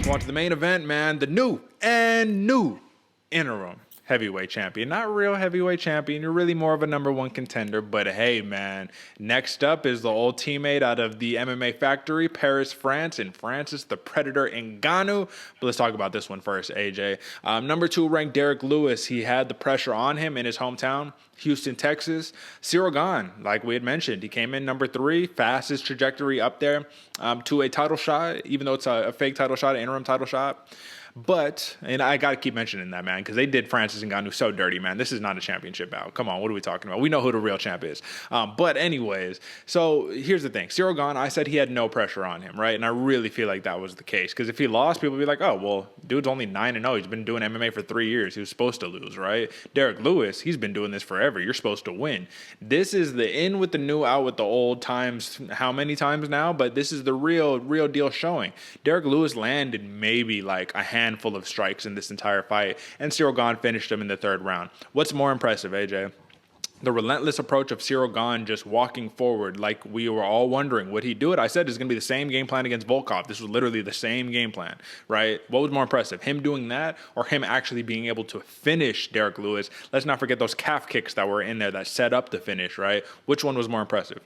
Go on to the main event, man. The new interim heavyweight champion. Not real heavyweight champion. You're really more of a number one contender. But hey, man, next up is the old teammate out of the MMA factory, Paris, France. And Francis the Predator Ngannou. But let's talk about this one first, AJ. Number 2 ranked Derrick Lewis. He had the pressure on him in his hometown, Houston, Texas. Ciryl Gane, like we had mentioned, he came in number 3, fastest trajectory up there to a title shot, even though it's a fake title shot, an interim title shot. But, and I got to keep mentioning that, man, because they did Francis Ngannou so dirty, man. This is not a championship bout. Come on, what are we talking about? We know who the real champ is. But anyways, so here's the thing. Ciryl Gane, I said he had no pressure on him, right? And I really feel like that was the case. Because if he lost, people would be like, oh, well, dude's only 9-0. He's been doing MMA for 3 years. He was supposed to lose, right? Derrick Lewis, he's been doing this forever. You're supposed to win. This is the in with the new, out with the old times. How many times now? But this is the real deal showing. Derrick Lewis landed maybe like a handful of strikes in this entire fight, and Ciryl Gane finished him in the 3rd round. What's more impressive, AJ? The relentless approach of Ciryl Gane just walking forward like we were all wondering, would he do it? I said it's going to be the same game plan against Volkov. This was literally the same game plan, right? What was more impressive, him doing that or him actually being able to finish Derrick Lewis? Let's not forget those calf kicks that were in there that set up the finish, right? Which one was more impressive?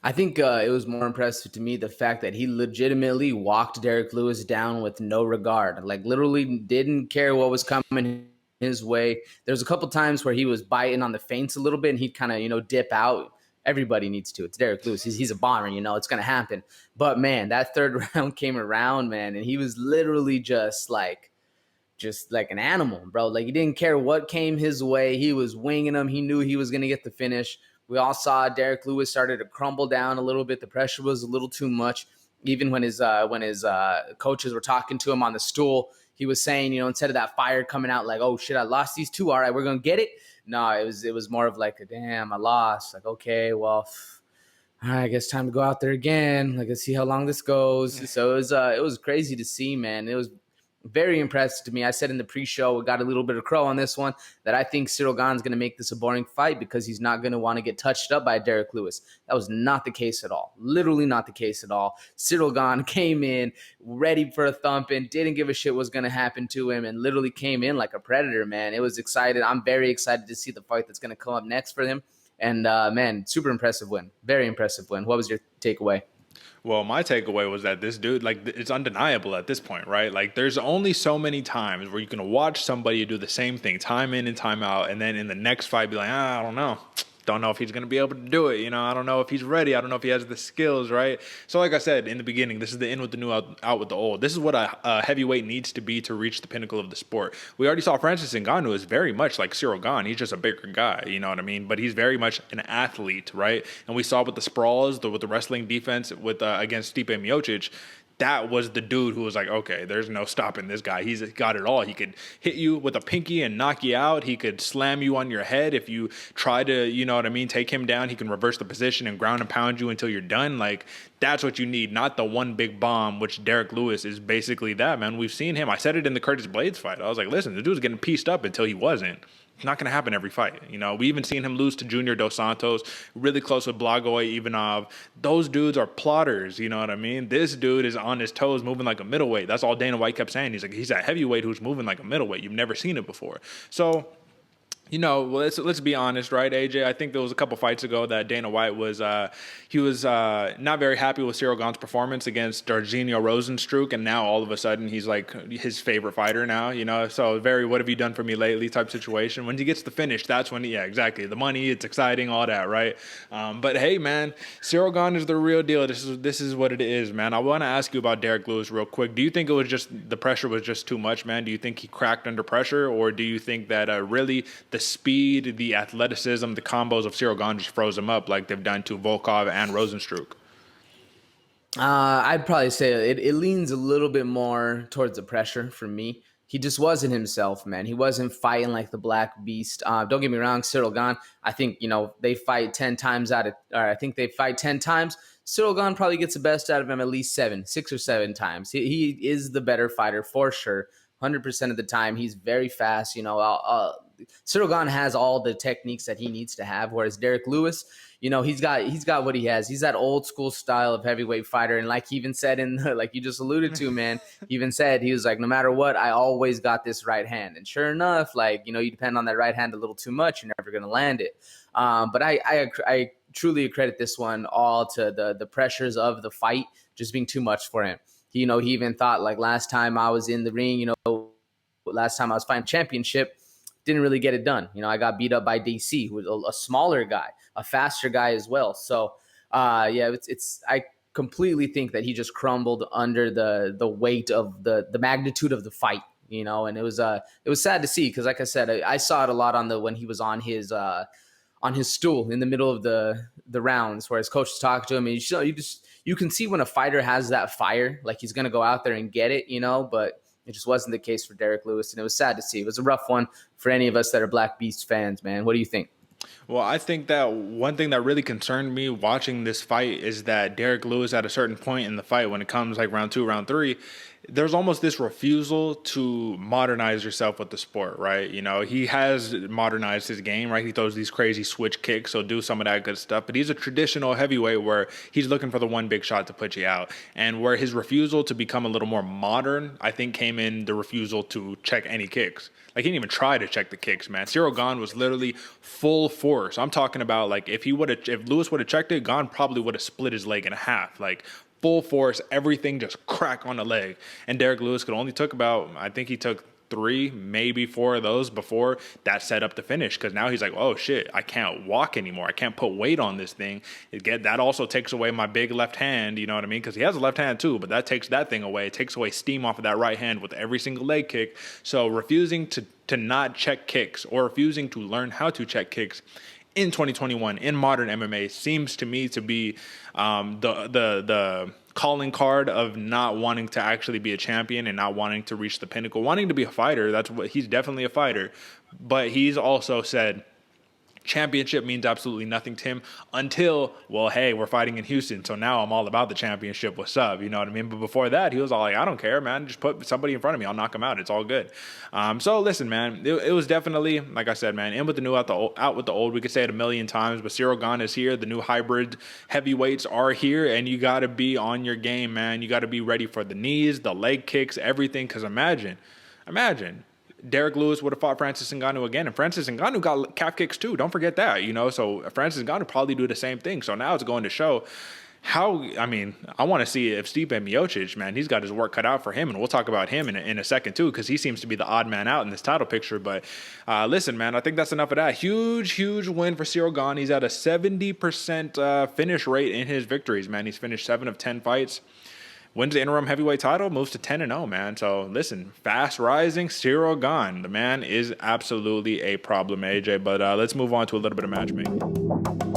I think it was more impressive to me the fact that he legitimately walked Derrick Lewis down with no regard. Like, literally didn't care what was coming his way. There's a couple times where he was biting on the feints a little bit, and he'd kind of, dip out. Everybody needs to. It's Derrick Lewis. He's a bomber, it's going to happen. But, man, that 3rd round came around, man, and he was literally just like an animal, bro. Like, he didn't care what came his way. He was winging him. He knew he was going to get the finish. We all saw Derrick Lewis started to crumble down a little bit. The pressure was a little too much. Even when his coaches were talking to him on the stool, he was saying, instead of that fire coming out like, oh shit, I lost these 2. All right, we're gonna get it. No, it was more of like, damn, I lost. Like, okay, well, all right, I guess time to go out there again. Like, let's see how long this goes. So it was crazy to see, man. It was very impressive to me. I said in the pre-show, we got a little bit of crow on this one, that I think Ciryl Gane's going to make this a boring fight because he's not going to want to get touched up by Derrick Lewis. That was not the case at all. Literally not the case at all. Ciryl Gane came in ready for a thumping, didn't give a shit what was going to happen to him, and literally came in like a predator, man. It was excited. I'm very excited to see the fight that's going to come up next for him. And, man, super impressive win. Very impressive win. What was your takeaway? Well, my takeaway was that this dude, like, it's undeniable at this point, right? Like, there's only so many times where you can watch somebody do the same thing time in and time out, and then in the next fight be like, I don't know. Don't know if he's going to be able to do it. I don't know if he's ready. I don't know if he has the skills, right? So like I said in the beginning, this is the in with the new, out with the old. This is what a heavyweight needs to be to reach the pinnacle of the sport. We already saw Francis Ngannou is very much like Ciryl Gane. He's just a bigger guy, you know what I mean? But he's very much an athlete, right? And we saw with the sprawls, with the wrestling defense with against Stipe Miocic, that was the dude who was like, okay, there's no stopping this guy. He's got it all. He could hit you with a pinky and knock you out. He could slam you on your head if you try to, take him down. He can reverse the position and ground and pound you until you're done. Like, that's what you need, not the one big bomb, which Derrick Lewis is basically that, man. We've seen him. I said it in the Curtis Blades fight. I was like, listen, the dude's getting pieced up until he wasn't. It's not going to happen every fight. We even seen him lose to Junior Dos Santos, really close with Blagoy Ivanov. Those dudes are plotters, you know what I mean? This dude is on his toes moving like a middleweight. That's all Dana White kept saying. He's like, he's a heavyweight who's moving like a middleweight. You've never seen it before. So, let's be honest, right, AJ? I think there was a couple fights ago that Dana White was not very happy with Ciryl Gane's performance against Darzinho Rozenstruik, and now all of a sudden he's like his favorite fighter now, So very, what have you done for me lately type situation. When he gets the finish, that's when, exactly, the money, it's exciting, all that, right? But hey, man, Ciryl Gane is the real deal. This is what it is, man. I want to ask you about Derrick Lewis real quick. Do you think it was just the pressure was just too much, man? Do you think he cracked under pressure, or do you think that really the speed, the athleticism, the combos of Ciryl Gane just froze him up like they've done to Volkov and Rozenstruik? I'd probably say it leans a little bit more towards the pressure for me. He just wasn't himself, man. He wasn't fighting like the Black Beast. Don't get me wrong, Ciryl Gane, I think, they fight 10 times I think they fight 10 times. Ciryl Gane probably gets the best out of him at least 6 or 7 times. He is the better fighter for sure. 100% of the time. He's very fast. Ciryl Gane has all the techniques that he needs to have, whereas Derrick Lewis, he's got what he has. He's that old school style of heavyweight fighter, and like he even said like you just alluded to, man, he even said he was like, no matter what, I always got this right hand, and sure enough, like you depend on that right hand a little too much, you're never gonna land it. But I truly accredit this one all to the pressures of the fight just being too much for him. He even thought like last time I was in the ring, last time I was fighting championship, didn't really get it done. I got beat up by DC, who was a smaller guy, a faster guy as well. So, I completely think that he just crumbled under the weight of the magnitude of the fight, and it was sad to see because, like I said, I saw it a lot when he was on his stool in the middle of the rounds, where his coach was talking to him, and you can see when a fighter has that fire, like he's gonna go out there and get it, but it just wasn't the case for Derrick Lewis, and it was sad to see. It was a rough one for any of us that are Black Beast fans, man. What do you think? Well, I think that one thing that really concerned me watching this fight is that Derrick Lewis, at a certain point in the fight, when it comes like round 2, round 3, there's almost this refusal to modernize yourself with the sport, right? He has modernized his game, right? He throws these crazy switch kicks, so do some of that good stuff. But he's a traditional heavyweight where he's looking for the one big shot to put you out. And where his refusal to become a little more modern, I think, came in the refusal to check any kicks. Like, he didn't even try to check the kicks, man. Ciryl Gane was literally full force. I'm talking about, like, if Lewis would have checked it, Gane probably would have split his leg in half. Like, full force, everything just crack on the leg. And Derrick Lewis could only took about, I think he took 3, maybe 4 of those before that set up the finish. Because now he's like, oh shit, I can't walk anymore. I can't put weight on this thing. That also takes away my big left hand, you know what I mean? Because he has a left hand too, but that takes that thing away. It takes away steam off of that right hand with every single leg kick. So refusing to not check kicks, or refusing to learn how to check kicks in 2021 in modern MMA seems to me to be the calling card of not wanting to actually be a champion and not wanting to reach the pinnacle, wanting to be a fighter. That's what he's definitely a fighter, but he's also said championship means absolutely nothing to him until, well, hey, we're fighting in Houston, so now I'm all about the championship. What's up? You know what I mean? But before that, he was all like, I don't care, man. Just put somebody in front of me. I'll knock him out. It's all good. So listen, man, it was definitely, like I said, man, in with the new, out with the old. We could say it a million times, but Ciryl Gane is here. The new hybrid heavyweights are here, and you got to be on your game, man. You got to be ready for the knees, the leg kicks, everything, because imagine, Derrick Lewis would have fought Francis Ngannou again, and Francis Ngannou got calf kicks too. Don't forget that, So Francis Ngannou would probably do the same thing. So now it's going to show how. I want to see if Stipe Miocic, man, he's got his work cut out for him, and we'll talk about him in a second too, because he seems to be the odd man out in this title picture. But listen, man, I think that's enough of that. Huge win for Ciryl Gane. He's at a 70% finish rate in his victories, man. He's finished 7 of 10 fights. Wins the interim heavyweight title, moves to 10-0, man. So listen, fast rising Ciryl Gane. The man is absolutely a problem, AJ. But let's move on to a little bit of matchmaking.